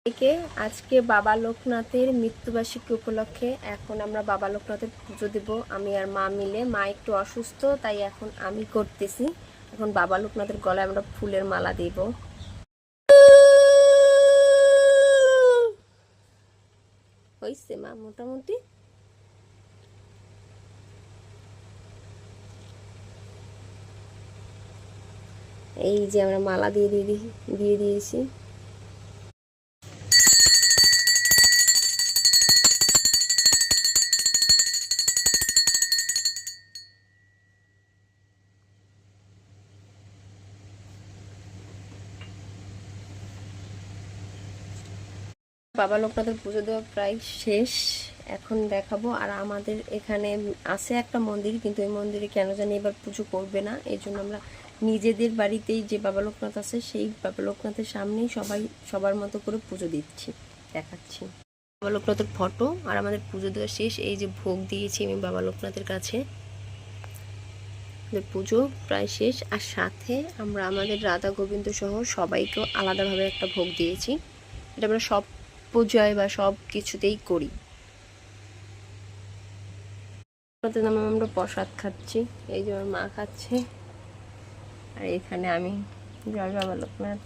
থেকে আজকে বাবা লোকনাথের মৃত্যুবার্ষিকী উপলক্ষে এখন আমরা বাবা লোকনাথের পুজো দেব আমি আর মা মিলে। মা একটু অসুস্থ, তাই এখন আমি করতেছি। এখন বাবা লোকনাথের গলায় আমরা ফুলের মালা দেব। হইছে মা মোটামুটি। এই যে আমরা মালা দিয়ে দিয়েছি। বাবা লোকনাথের পুজো দেওয়া প্রায় শেষ, এখন দেখাবো। আর আমাদের এখানে আছে একটা মন্দির, কিন্তু এই মন্দিরে কেন জানি এবার পুজো করবে না। এই জন্য আমরা নিজেদের বাড়িতেই যে বাবা লোকনাথ আছে সেই বাবা লোকনাথের সামনেই সবাই সবার মতো করে পুজো দিচ্ছি, দেখাচ্ছি। বাবা লোকনাথের ফটো। আর আমাদের পুজো দেওয়া শেষ। এই যে ভোগ দিয়েছি আমি বাবা লোকনাথের কাছে। পুজো প্রায় শেষ। আর সাথে আমরা আমাদের রাধা গোবিন্দ সহ সবাইকেও আলাদাভাবে একটা ভোগ দিয়েছি। এটা আমরা সব পূজায় বা সব কিছুতেই করি। আমরা প্রসাদ খাচ্ছি, এই যে আমার মা খাচ্ছে, আর এখানে আমি জয় বাবা লোকনাথ।